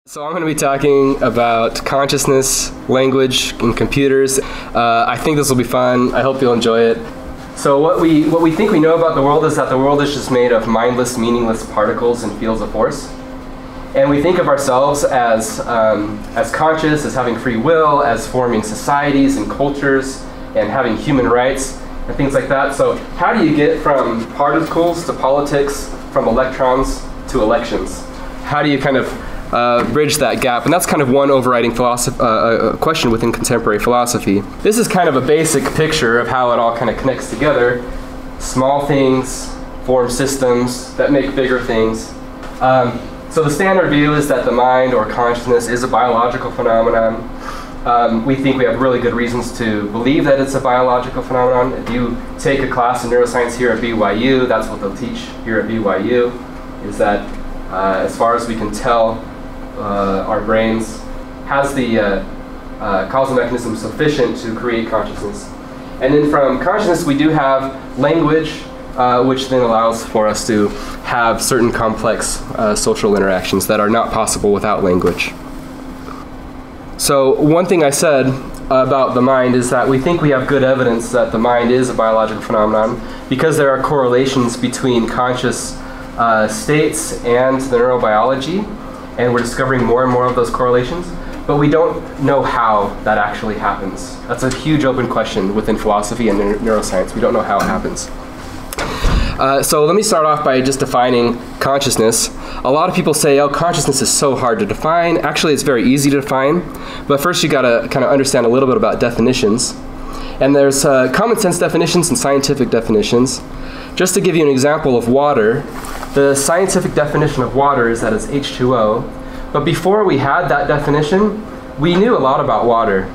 So I'm going to be talking about consciousness, language, and computers. I think this will be fun. I hope you'll enjoy it. So what we think we know about the world is that the world is just made of mindless, meaningless particles and fields of force. And we think of ourselves as conscious, as having free will, as forming societies and cultures, and having human rights, and things like that. So how do you get from particles to politics, from electrons to elections? How do you kind of bridge that gap? And that's kind of one overriding question within contemporary philosophy. This is kind of a basic picture of how it all kind of connects together. Small things form systems that make bigger things. So the standard view is that the mind or consciousness is a biological phenomenon. We think we have really good reasons to believe that it's a biological phenomenon. If you take a class in neuroscience here at BYU, that's what they'll teach here at BYU, is that as far as we can tell, our brains has the causal mechanism sufficient to create consciousness. And then from consciousness we do have language, which then allows for us to have certain complex social interactions that are not possible without language. So one thing I said about the mind is that we think we have good evidence that the mind is a biological phenomenon because there are correlations between conscious states and the neurobiology, and we're discovering more and more of those correlations, but we don't know how that actually happens. That's a huge open question within philosophy and neuroscience. We don't know how it happens. So let me start off by just defining consciousness. A lot of people say, oh, consciousness is so hard to define. Actually, it's very easy to define, but first you gotta kind of understand a little bit about definitions. And there's common sense definitions and scientific definitions. Just to give you an example of water, the scientific definition of water is that it's H2O, but before we had that definition, we knew a lot about water.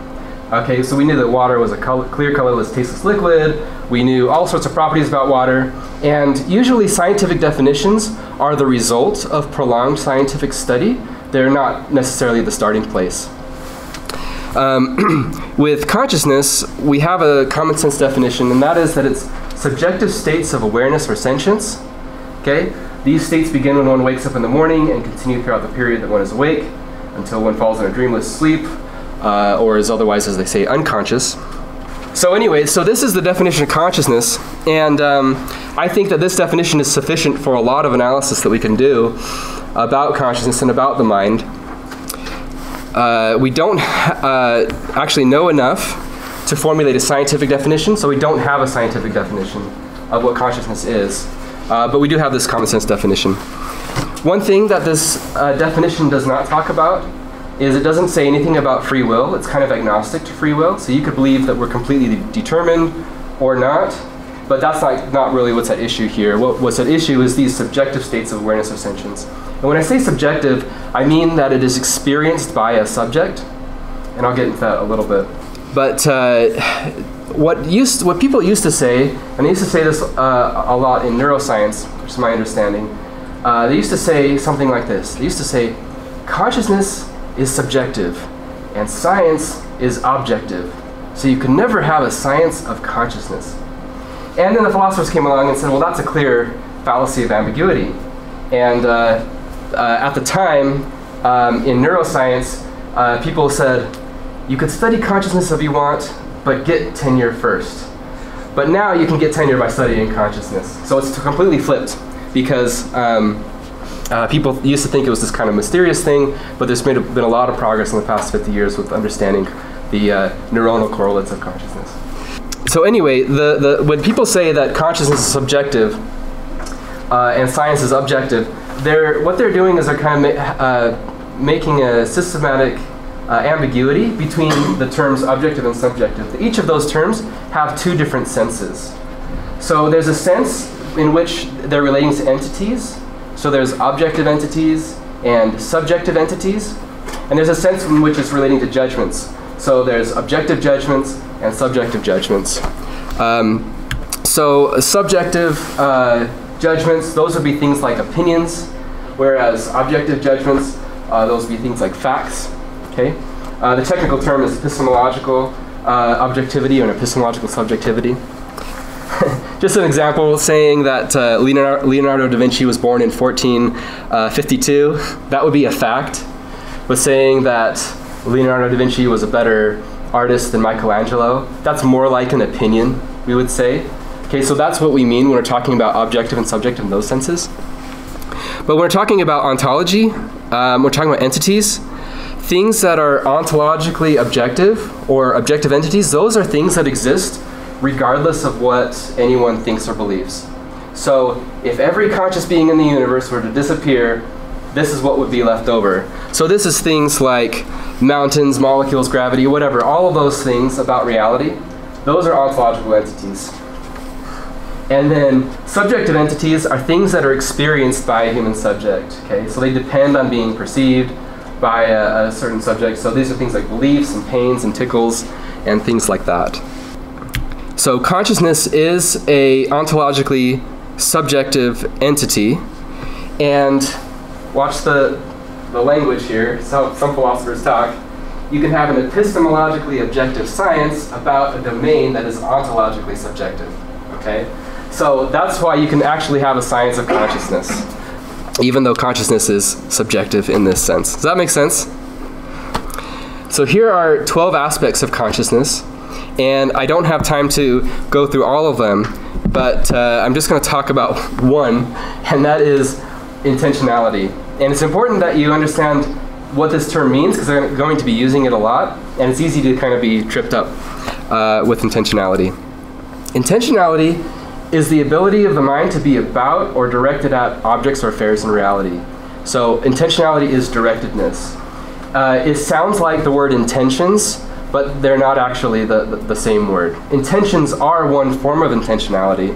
Okay, so we knew that water was a clear, colorless, tasteless liquid. We knew all sorts of properties about water, and usually scientific definitions are the result of prolonged scientific study. They're not necessarily the starting place. With consciousness, we have a common sense definition, and that is that it's subjective states of awareness or sentience. Okay? These states begin when one wakes up in the morning and continue throughout the period that one is awake until one falls in a dreamless sleep, or is otherwise, as they say, unconscious. So anyway, so this is the definition of consciousness, and I think that this definition is sufficient for a lot of analysis that we can do about consciousness and about the mind. We don't actually know enough to formulate a scientific definition, so we don't have a scientific definition of what consciousness is, but we do have this common sense definition. One thing that this definition does not talk about is it doesn't say anything about free will. It's kind of agnostic to free will, so you could believe that we're completely determined or not, but that's not really what's at issue here. What's at issue is these subjective states of awareness or sentience. And when I say subjective, I mean that it is experienced by a subject, and I'll get into that a little bit. But what people used to say, and they used to say this a lot in neuroscience, which is my understanding, they used to say something like this. They used to say, consciousness is subjective, and science is objective. So you can never have a science of consciousness. And then the philosophers came along and said, well, that's a clear fallacy of ambiguity. And at the time, in neuroscience, people said, you could study consciousness if you want, but get tenure first. But now you can get tenure by studying consciousness. So it's completely flipped, because people used to think it was this kind of mysterious thing, but there's been a lot of progress in the past 50 years with understanding the neuronal correlates of consciousness. So anyway, when people say that consciousness is subjective and science is objective, what they're doing is they're kind of making a systematic ambiguity between the terms objective and subjective. Each of those terms have two different senses. So there's a sense in which they're relating to entities. So there's objective entities and subjective entities. And there's a sense in which it's relating to judgments. So there's objective judgments and subjective judgments. So subjective judgments, those would be things like opinions, whereas objective judgments, those would be things like facts. Okay? The technical term is epistemological objectivity or epistemological subjectivity. Just an example, saying that Leonardo da Vinci was born in 1452, that would be a fact. But saying that Leonardo da Vinci was a better artist than Michelangelo, that's more like an opinion, we would say. Okay, so that's what we mean when we're talking about objective and subjective in those senses. But when we're talking about ontology, we're talking about entities. Things that are ontologically objective or objective entities, those are things that exist regardless of what anyone thinks or believes. So if every conscious being in the universe were to disappear, this is what would be left over. So this is things like mountains, molecules, gravity, whatever, all of those things about reality, those are ontological entities. And then subjective entities are things that are experienced by a human subject, okay? So they depend on being perceived by a certain subject. So these are things like beliefs and pains and tickles and things like that. So consciousness is a ontologically subjective entity. And watch the language here. So some philosophers talk. You can have an epistemologically objective science about a domain that is ontologically subjective, okay? So that's why you can actually have a science of consciousness, even though consciousness is subjective in this sense. Does that make sense? So here are 12 aspects of consciousness, and I don't have time to go through all of them, but I'm just going to talk about one, and that is intentionality. And it's important that you understand what this term means, because I'm going to be using it a lot, and it's easy to kind of be tripped up with intentionality. Intentionality is the ability of the mind to be about or directed at objects or affairs in reality. So intentionality is directedness. It sounds like the word intentions, but they're not actually the same word. Intentions are one form of intentionality,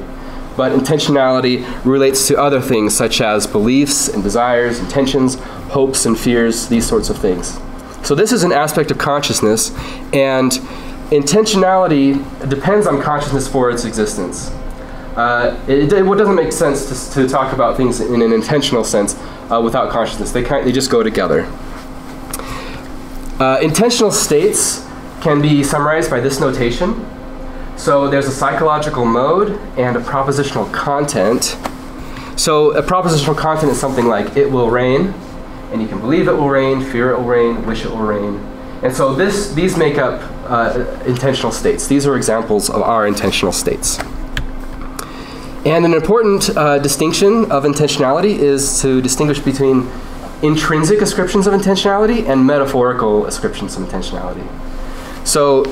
but intentionality relates to other things such as beliefs and desires, intentions, hopes and fears, these sorts of things. So this is an aspect of consciousness, and intentionality depends on consciousness for its existence. It doesn't make sense to talk about things in an intentional sense without consciousness. They just go together. Intentional states can be summarized by this notation. So there's a psychological mode and a propositional content. So a propositional content is something like, it will rain, and you can believe it will rain, fear it will rain, wish it will rain. And so these make up intentional states. These are examples of our intentional states. And an important distinction of intentionality is to distinguish between intrinsic ascriptions of intentionality and metaphorical ascriptions of intentionality. So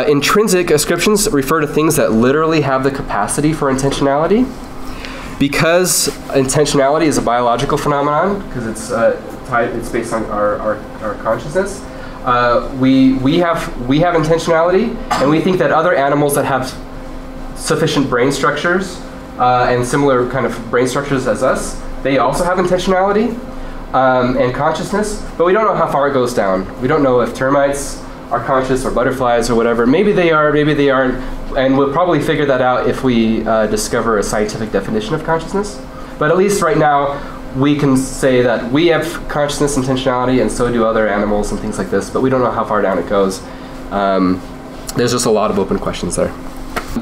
intrinsic ascriptions refer to things that literally have the capacity for intentionality. Because intentionality is a biological phenomenon, because it's based on our consciousness, we have intentionality, and we think that other animals that have sufficient brain structures and similar kind of brain structures as us, they also have intentionality and consciousness, but we don't know how far it goes down. We don't know if termites are conscious or butterflies or whatever. Maybe they are, maybe they aren't, and we'll probably figure that out if we discover a scientific definition of consciousness. But at least right now, we can say that we have consciousness, intentionality, and so do other animals and things like this, but we don't know how far down it goes. There's just a lot of open questions there.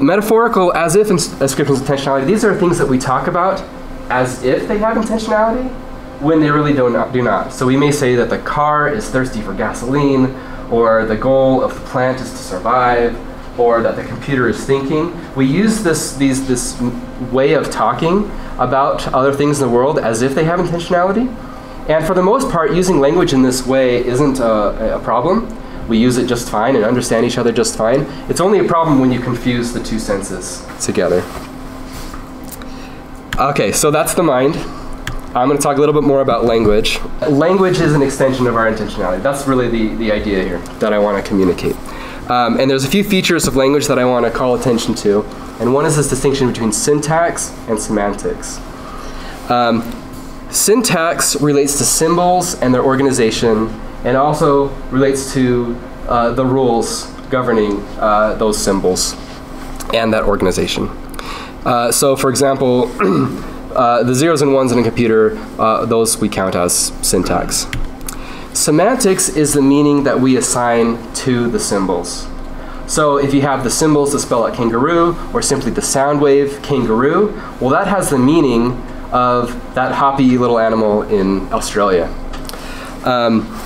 Metaphorical as if ascriptions of intentionality, these are things that we talk about as if they have intentionality when they really do not. So we may say that the car is thirsty for gasoline, or the goal of the plant is to survive, or that the computer is thinking. We use this way of talking about other things in the world as if they have intentionality. And for the most part, using language in this way isn't a problem. We use it just fine and understand each other just fine. It's only a problem when you confuse the two senses together. Okay, so that's the mind. I'm going to talk a little bit more about language. Language is an extension of our intentionality. That's really the idea here that I want to communicate. And there's a few features of language that I want to call attention to. And one is this distinction between syntax and semantics. Syntax relates to symbols and their organization, and also relates to the rules governing those symbols and that organization. So for example, the zeros and ones in a computer, those we count as syntax. Semantics is the meaning that we assign to the symbols. So if you have the symbols to spell out kangaroo, or simply the sound wave kangaroo, well, that has the meaning of that hoppy little animal in Australia.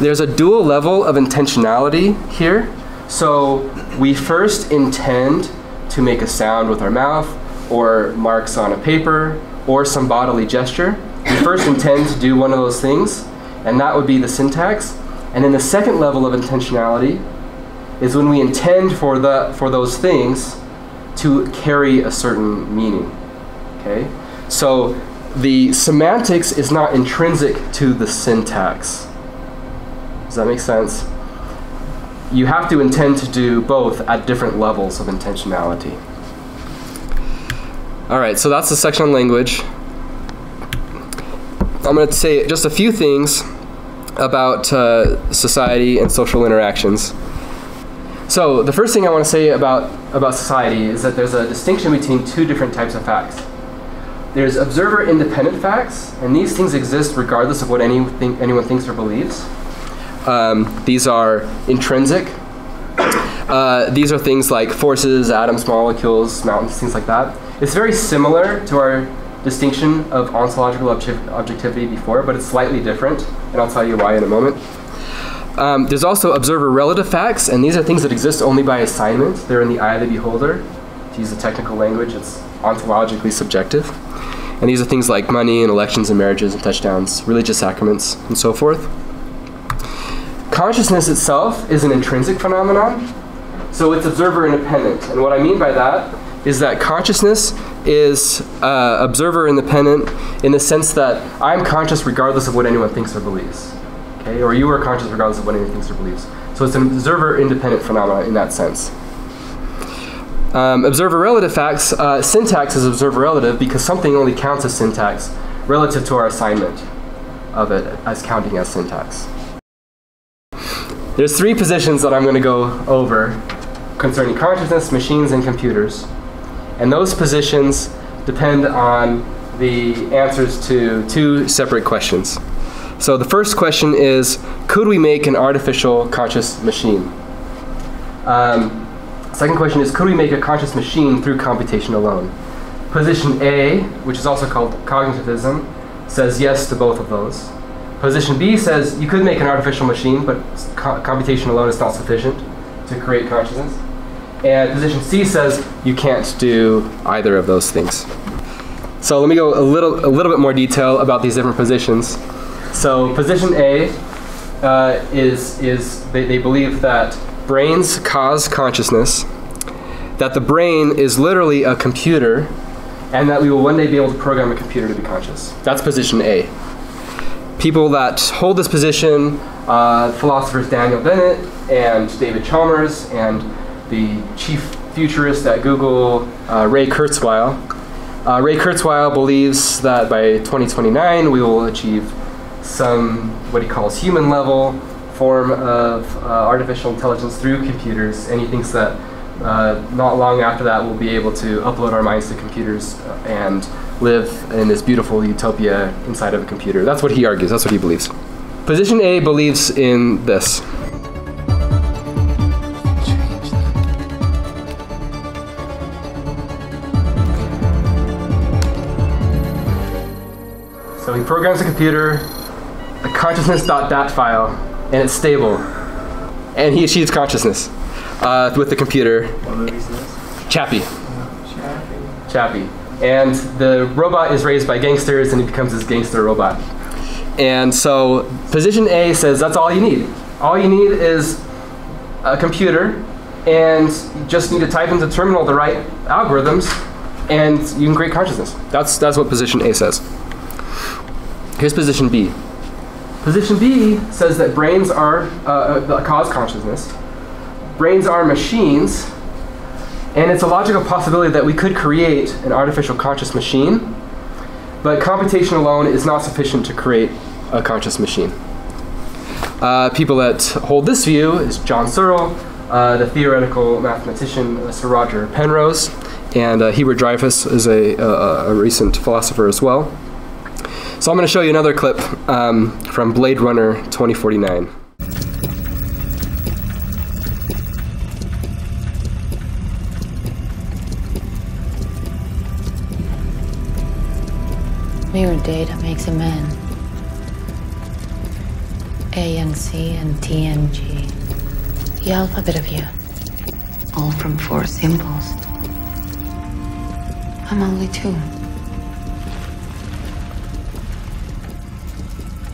There's a dual level of intentionality here. So we first intend to make a sound with our mouth, or marks on a paper, or some bodily gesture. We first intend to do one of those things, and that would be the syntax. And then the second level of intentionality is when we intend for those things to carry a certain meaning. Okay? So the semantics is not intrinsic to the syntax. Does that make sense? You have to intend to do both at different levels of intentionality. All right, so that's the section on language. I'm going to say just a few things about society and social interactions. So the first thing I want to say about society is that there's a distinction between two different types of facts. There's observer-independent facts, and these things exist regardless of what anyone thinks or believes. These are intrinsic. These are things like forces, atoms, molecules, mountains, things like that. It's very similar to our distinction of ontological objectivity before, but it's slightly different, and I'll tell you why in a moment. There's also observer-relative facts, and these are things that exist only by assignment. They're in the eye of the beholder. To use a technical language, it's ontologically subjective. And these are things like money and elections and marriages and touchdowns, religious sacraments, and so forth. Consciousness itself is an intrinsic phenomenon, so it's observer-independent. And what I mean by that is that consciousness is observer-independent in the sense that I'm conscious regardless of what anyone thinks or believes. Okay? Or you are conscious regardless of what anyone thinks or believes. So it's an observer-independent phenomenon in that sense. Observer-relative facts, syntax is observer-relative because something only counts as syntax relative to our assignment of it as counting as syntax. There's three positions that I'm going to go over concerning consciousness, machines, and computers. And those positions depend on the answers to two separate questions. So the first question is, could we make an artificial conscious machine? Second question is, could we make a conscious machine through computation alone? Position A, which is also called cognitivism, says yes to both of those. Position B says you could make an artificial machine, but computation alone is not sufficient to create consciousness. And position C says you can't do either of those things. So let me go a little bit more detail about these different positions. So position A they believe that brains cause consciousness, that the brain is literally a computer, and that we will one day be able to program a computer to be conscious. That's position A. People that hold this position, philosophers Daniel Dennett and David Chalmers, and the chief futurist at Google, Ray Kurzweil. Ray Kurzweil believes that by 2029 we will achieve some, what he calls human level form of artificial intelligence through computers, and he thinks that not long after that we'll be able to upload our minds to computers and live in this beautiful utopia inside of a computer. That's what he argues, that's what he believes. Position A believes in this. So he programs a computer, a consciousness.dat file, and it's stable. And he achieves consciousness with the computer. What movie is this? Chappie. Chappie. And the robot is raised by gangsters, and he becomes this gangster robot. And so position A says that's all you need. All you need is a computer, and you just need to type into the terminal the right algorithms, and you can create consciousness. That's what position A says. Here's position B. Position B says that brains are cause consciousness. Brains are machines, and it's a logical possibility that we could create an artificial conscious machine, but computation alone is not sufficient to create a conscious machine. People that hold this view is John Searle, the theoretical mathematician Sir Roger Penrose, and Hubert Dreyfus is a recent philosopher as well. So I'm going to show you another clip from Blade Runner 2049. Mere data makes a man. A and C and T and G. The alphabet of you. All from 4 symbols. I'm only 2.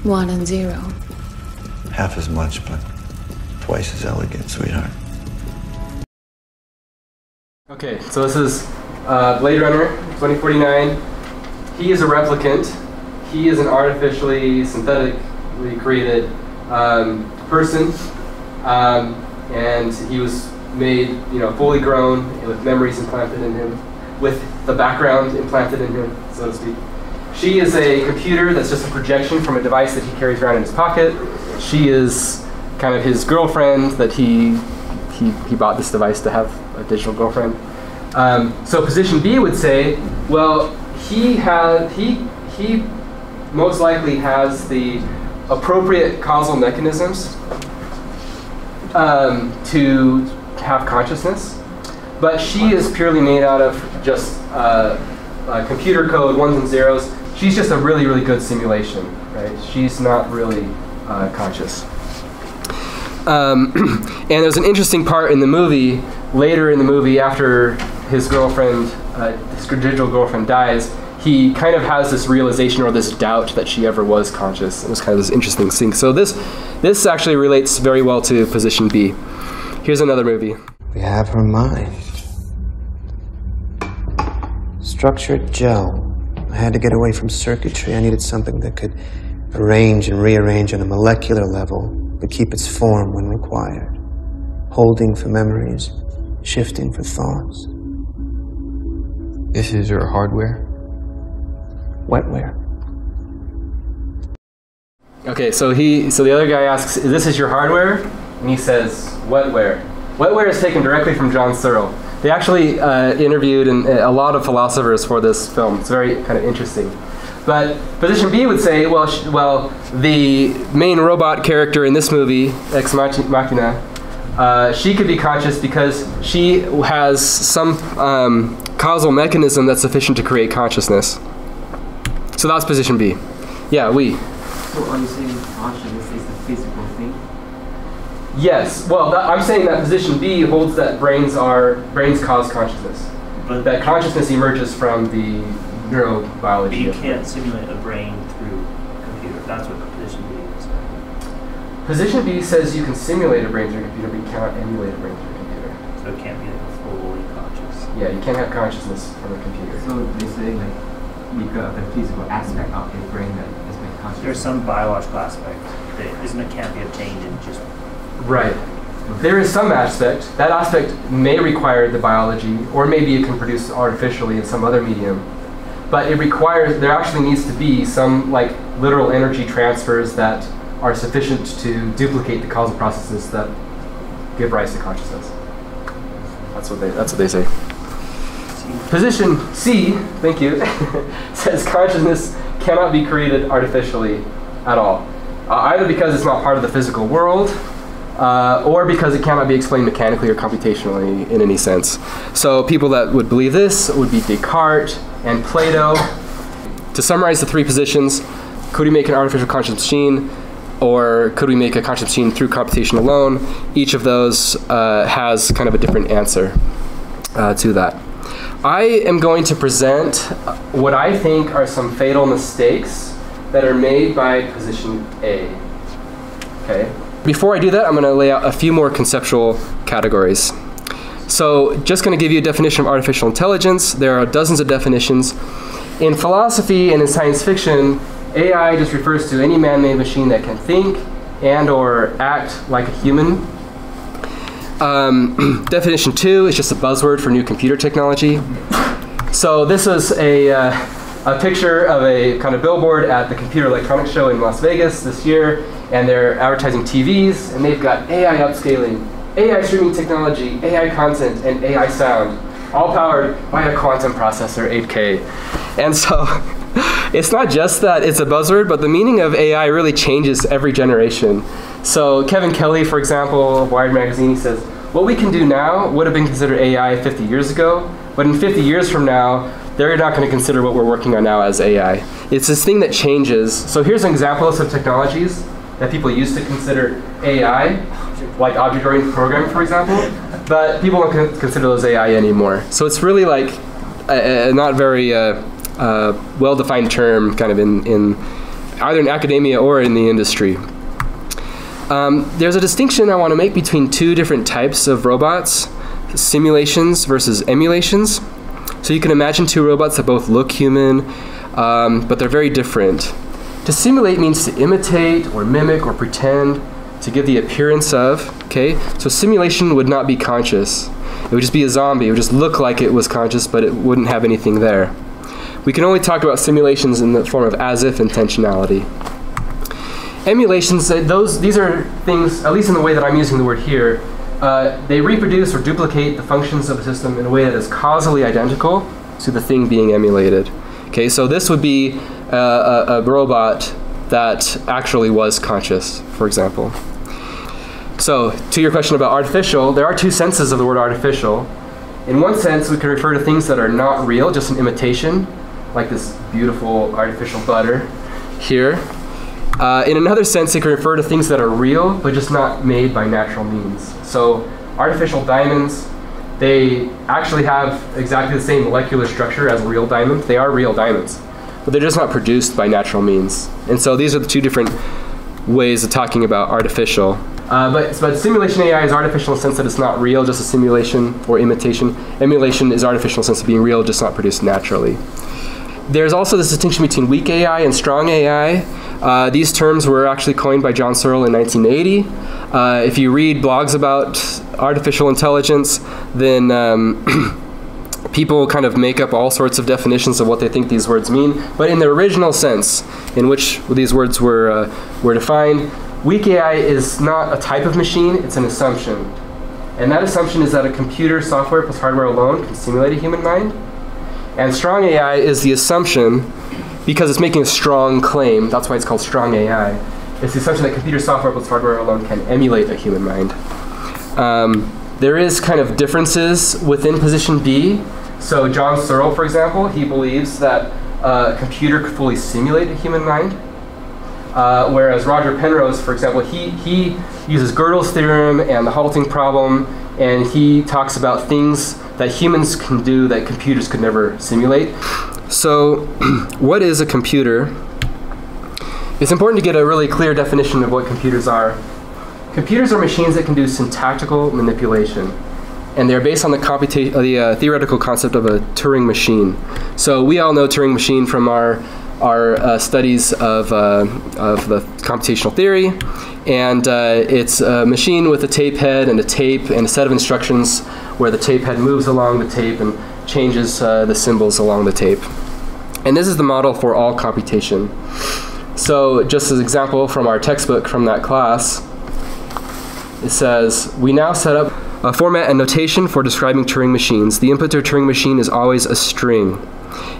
1 and 0. Half as much, but twice as elegant, sweetheart. Okay, so this is Blade Runner 2049. He is a replicant. He is an artificially, synthetically created person, and he was made, fully grown with memories implanted in him, with the background implanted in him, so to speak. She is a computer that's just a projection from a device that he carries around in his pocket. She is kind of his girlfriend that he bought this device to have a digital girlfriend. So position B would say, well, he most likely has the appropriate causal mechanisms to have consciousness, but she is purely made out of just computer code, 1s and 0s. She's just a really, really good simulation, right? She's not really conscious. And there's an interesting part in the movie, later in the movie, after his girlfriend, his digital girlfriend dies, he kind of has this realization or this doubt that she ever was conscious. It was kind of this interesting thing. So this actually relates very well to position B. Here's another movie. We have her mind. Structured gel. I had to get away from circuitry. I needed something that could arrange and rearrange on a molecular level, but keep its form when required. Holding for memories, shifting for thoughts. This is your hardware? Wetware. Okay, so the other guy asks, "This is your hardware?" And he says, "Wetware." Wetware is taken directly from John Searle. They actually interviewed a lot of philosophers for this film. It's very kind of interesting. But position B would say, well, the main robot character in this movie, Ex Machina, she could be conscious because she has some causal mechanism that's sufficient to create consciousness. So that's position B. Yeah, we. So are you saying consciousness is the physical thing? Yes. Well, I'm saying that position B holds that brains cause consciousness. But that consciousness emerges from the neurobiology. But you can't simulate a brain through a computer. That's what position B is. Position B says you can simulate a brain through a computer, but you cannot emulate a brain through a computer. So it can't be like fully conscious. Yeah, you can't have consciousness from a computer. So they say you got the physical aspect of your brain that is made conscious. There's some biological aspect that can't be obtained in just. Right. There is some aspect. That aspect may require the biology, or maybe it can produce artificially in some other medium. But there actually needs to be some literal energy transfers that are sufficient to duplicate the causal processes that give rise to consciousness. That's what they say. Position C, thank you, says consciousness cannot be created artificially at all. Either because it's not part of the physical world, or because it cannot be explained mechanically or computationally in any sense. So people that would believe this would be Descartes and Plato. To summarize the 3 positions, could we make an artificial conscious machine, or could we make a conscious machine through computation alone? Each of those has kind of a different answer to that. I am going to present what I think are some fatal mistakes that are made by position A. Okay. Before I do that, I'm going to lay out a few more conceptual categories. So just going to give you a definition of artificial intelligence. There are dozens of definitions. In philosophy and in science fiction, AI just refers to any man-made machine that can think and or act like a human. Definition 2 is just a buzzword for new computer technology. So this is a picture of a kind of billboard at the Computer Electronics Show in Las Vegas this year, and they're advertising TVs, and they've got AI upscaling, AI streaming technology, AI content, and AI sound, all powered by a quantum processor, 8K. And so it's not just that it's a buzzword, but the meaning of AI really changes every generation. So Kevin Kelly, for example, of Wired Magazine, he says, what we can do now would have been considered AI 50 years ago, but in 50 years from now, they're not going to consider what we're working on now as AI. It's this thing that changes. So here's an example of some technologies. that people used to consider AI, like object-oriented programming, for example, but people don't consider those AI anymore. So it's really like a not very well-defined term kind of in either in academia or in the industry. There's a distinction I want to make between two different types of robots, simulations versus emulations. So you can imagine two robots that both look human, but they're very different. To simulate means to imitate or mimic or pretend, to give the appearance of, okay? So simulation would not be conscious. It would just be a zombie. It would just look like it was conscious, but it wouldn't have anything there. We can only talk about simulations in the form of as-if intentionality. Emulations, these are things, at least in the way that I'm using the word here, they reproduce or duplicate the functions of a system in a way that is causally identical to the thing being emulated. Okay, so this would be a robot that actually was conscious, for example. So, to your question about artificial, there are two senses of the word artificial. In one sense, we can refer to things that are not real, just an imitation, like this beautiful artificial butter here. In another sense, it can refer to things that are real, but just not made by natural means. So, artificial diamonds, they actually have exactly the same molecular structure as real diamonds. They are real diamonds, but they're just not produced by natural means. And so these are the two different ways of talking about artificial. But simulation AI is artificial in the sense that it's not real, just a simulation or imitation. Emulation is artificial in the sense of being real, just not produced naturally. There's also this distinction between weak AI and strong AI. These terms were actually coined by John Searle in 1980. If you read blogs about artificial intelligence, then people kind of make up all sorts of definitions of what they think these words mean. But in the original sense in which these words were defined, weak AI is not a type of machine, it's an assumption. And that assumption is that a computer, software plus hardware alone can simulate a human mind. And strong AI is the assumption, because it's making a strong claim, that's why it's called strong AI. It's the assumption that computer software plus hardware alone can emulate a human mind. There is kind of differences within position B. So John Searle, for example, he believes that a computer could fully simulate a human mind. Whereas Roger Penrose, for example, he uses Gödel's theorem and the halting problem, and he talks about things that humans can do that computers could never simulate. So what is a computer? It's important to get a really clear definition of what computers are. Computers are machines that can do syntactical manipulation, and they're based on the theoretical concept of a Turing machine. So we all know Turing machine from our studies of the computational theory, and it's a machine with a tape head and a tape and a set of instructions where the tape head moves along the tape and changes the symbols along the tape. And this is the model for all computation. So just as an example from our textbook from that class, it says, we now set up a format and notation for describing Turing machines. The input to a Turing machine is always a string.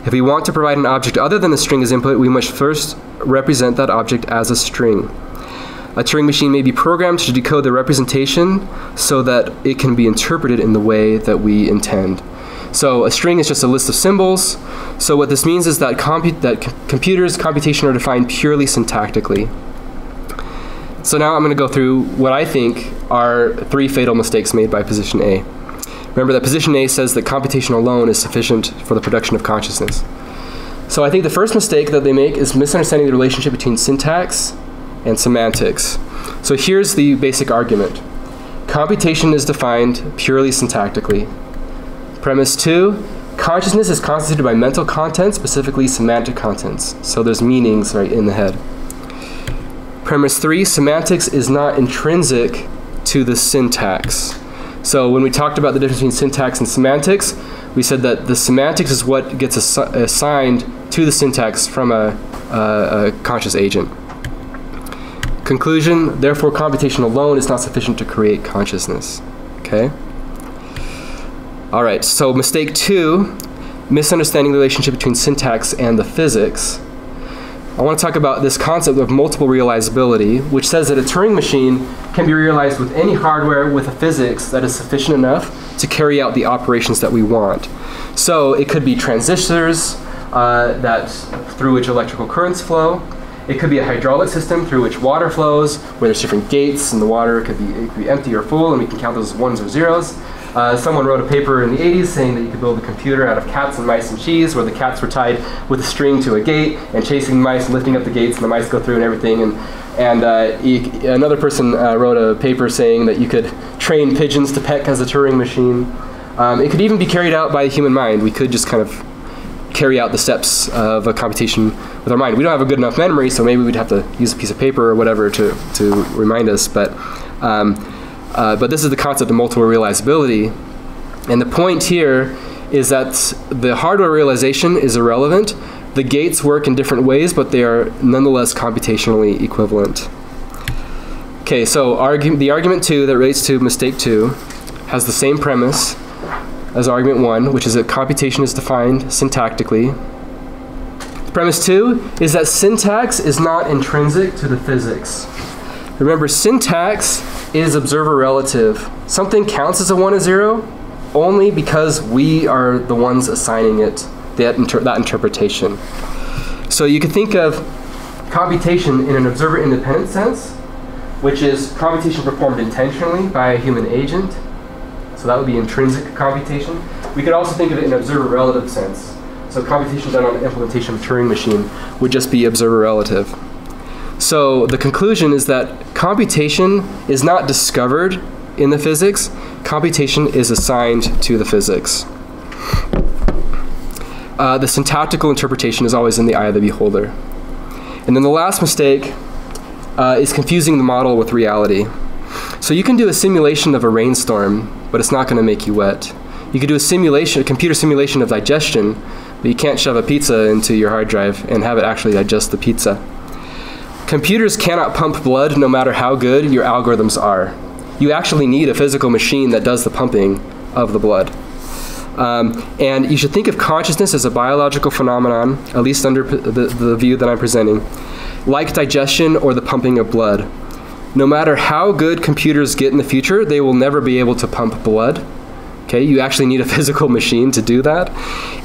If we want to provide an object other than the string as input, we must first represent that object as a string. A Turing machine may be programmed to decode the representation so that it can be interpreted in the way that we intend. So a string is just a list of symbols. So what this means is that computers' computation are defined purely syntactically. So now I'm going to go through what I think are 3 fatal mistakes made by position A. Remember that position A says that computation alone is sufficient for the production of consciousness. So I think the first mistake that they make is misunderstanding the relationship between syntax and semantics. So here's the basic argument. Computation is defined purely syntactically. Premise 2, consciousness is constituted by mental content, specifically semantic contents. So there's meanings right in the head. Premise 3, semantics is not intrinsic to the syntax. So when we talked about the difference between syntax and semantics, we said that the semantics is what gets assigned to the syntax from a conscious agent. Conclusion, therefore computation alone is not sufficient to create consciousness. Okay? All right, so mistake 2, misunderstanding the relationship between syntax and the physics. I want to talk about this concept of multiple realizability, which says that a Turing machine can be realized with any hardware with a physics that is sufficient enough to carry out the operations that we want. So it could be transistors through which electrical currents flow. It could be a hydraulic system through which water flows, where there's different gates, and the water could be empty or full, and we can count those as ones or zeros. Someone wrote a paper in the 80s saying that you could build a computer out of cats and mice and cheese, where the cats were tied with a string to a gate and chasing mice and lifting up the gates, and the mice go through and everything. Another person wrote a paper saying that you could train pigeons to peck as a Turing machine. It could even be carried out by a human mind. We could just kind of carry out the steps of a computation with our mind. We don't have a good enough memory, so maybe we'd have to use a piece of paper or whatever to remind us. But this is the concept of multiple realizability. And the point here is that the hardware realization is irrelevant. The gates work in different ways, but they are nonetheless computationally equivalent. Okay, so the argument 2 that relates to mistake 2 has the same premise as argument 1, which is that computation is defined syntactically. Premise 2 is that syntax is not intrinsic to the physics. Remember, syntax is observer relative. Something counts as a 1 or 0 only because we are the ones assigning it that interpretation. So you could think of computation in an observer-independent sense, which is computation performed intentionally by a human agent. So that would be intrinsic computation. We could also think of it in an observer-relative sense. So computation done on an implementation of a Turing machine would just be observer-relative. So the conclusion is that computation is not discovered in the physics. Computation is assigned to the physics. The syntactical interpretation is always in the eye of the beholder. And then the last mistake is confusing the model with reality. So you can do a simulation of a rainstorm, but it's not going to make you wet. You could do a computer simulation of digestion, but you can't shove a pizza into your hard drive and have it actually digest the pizza. Computers cannot pump blood no matter how good your algorithms are. You actually need a physical machine that does the pumping of the blood. And you should think of consciousness as a biological phenomenon, at least under the view that I'm presenting, like digestion or the pumping of blood. No matter how good computers get in the future, they will never be able to pump blood. Okay, you actually need a physical machine to do that.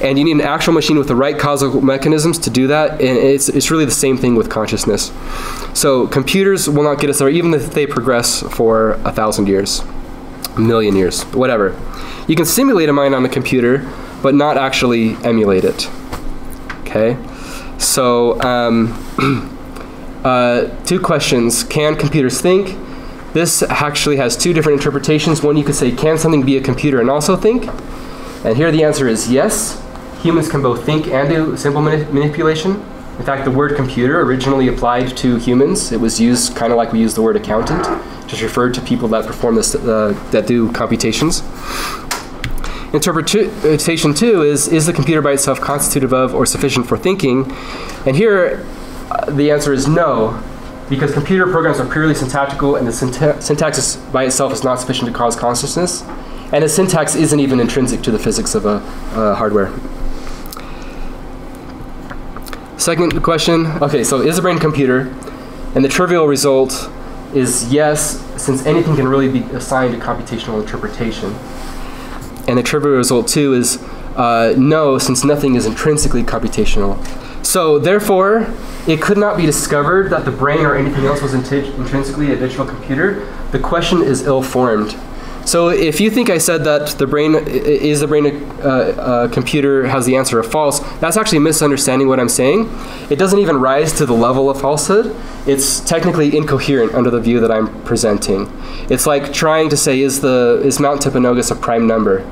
And you need an actual machine with the right causal mechanisms to do that. And it's really the same thing with consciousness. So computers will not get us there, even if they progress for 1,000 years, 1,000,000 years, whatever. You can simulate a mind on a computer, but not actually emulate it. Okay, so 2 questions. Can computers think? This actually has 2 different interpretations. One, you could say, can something be a computer and also think? And here the answer is yes. Humans can both think and do simple manipulation. In fact, the word computer originally applied to humans. It was used kind of like we use the word accountant, just referred to people that perform this, that do computations. Interpretation 2 is the computer by itself constitutive of or sufficient for thinking? And here the answer is no, because computer programs are purely syntactical, and the syntax by itself is not sufficient to cause consciousness, and the syntax isn't even intrinsic to the physics of hardware. Second question, okay, so is the brain a computer? And the trivial result is yes, since anything can really be assigned to computational interpretation. And the trivial result 2 is no, since nothing is intrinsically computational. So therefore, it could not be discovered that the brain or anything else was intrinsically a digital computer. The question is ill-formed. So if you think I said that the brain a computer has the answer of false, that's actually misunderstanding what I'm saying. It doesn't even rise to the level of falsehood. It's technically incoherent under the view that I'm presenting. It's like trying to say, is Mount Timpanogos a prime number?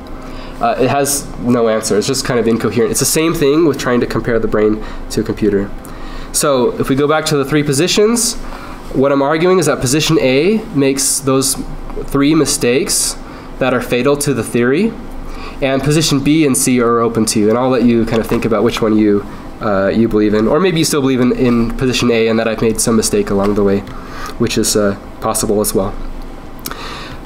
It has no answer. It's just kind of incoherent. It's the same thing with trying to compare the brain to a computer. So if we go back to the 3 positions, what I'm arguing is that position A makes those 3 mistakes that are fatal to the theory, and position B and C are open to you. And I'll let you kind of think about which one you believe in, or maybe you still believe in position A and that I've made some mistake along the way, which is possible as well.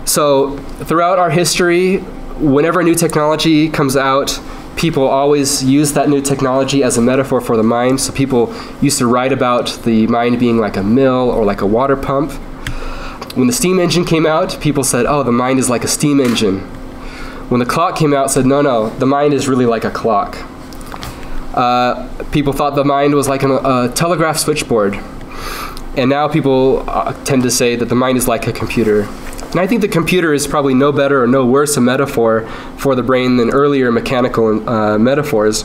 So throughout our history, whenever a new technology comes out, people always use that new technology as a metaphor for the mind. So people used to write about the mind being like a mill or like a water pump. When the steam engine came out, people said, oh, the mind is like a steam engine. When the clock came out, said, no, the mind is really like a clock. People thought the mind was like a telegraph switchboard. And now people tend to say that the mind is like a computer. And I think the computer is probably no better or no worse a metaphor for the brain than earlier mechanical metaphors.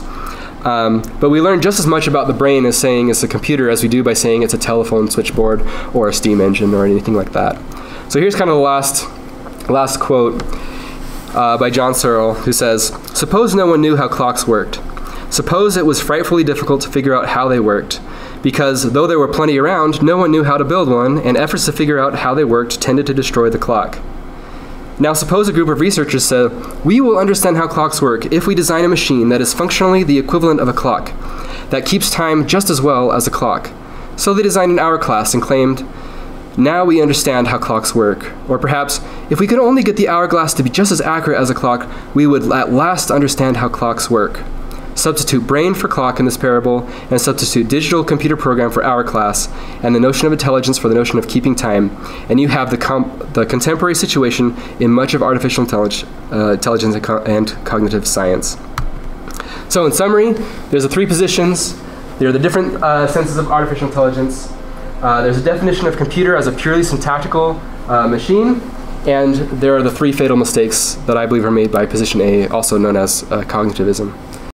But we learn just as much about the brain as saying it's a computer as we do by saying it's a telephone switchboard or a steam engine or anything like that. So here's kind of the last quote by John Searle, who says, "Suppose no one knew how clocks worked. Suppose it was frightfully difficult to figure out how they worked, because though there were plenty around, no one knew how to build one, and efforts to figure out how they worked tended to destroy the clock. Now suppose a group of researchers said, we will understand how clocks work if we design a machine that is functionally the equivalent of a clock, that keeps time just as well as a clock. So they designed an hourglass and claimed, now we understand how clocks work. Or perhaps, if we could only get the hourglass to be just as accurate as a clock, we would at last understand how clocks work. Substitute brain for clock in this parable, and substitute digital computer program for hourglass, and the notion of intelligence for the notion of keeping time, and you have the contemporary situation in much of artificial intelligence and cognitive science." So in summary, there's the three positions. There are the different senses of artificial intelligence. There's a definition of computer as a purely syntactical machine, and there are the three fatal mistakes that I believe are made by position A, also known as cognitivism.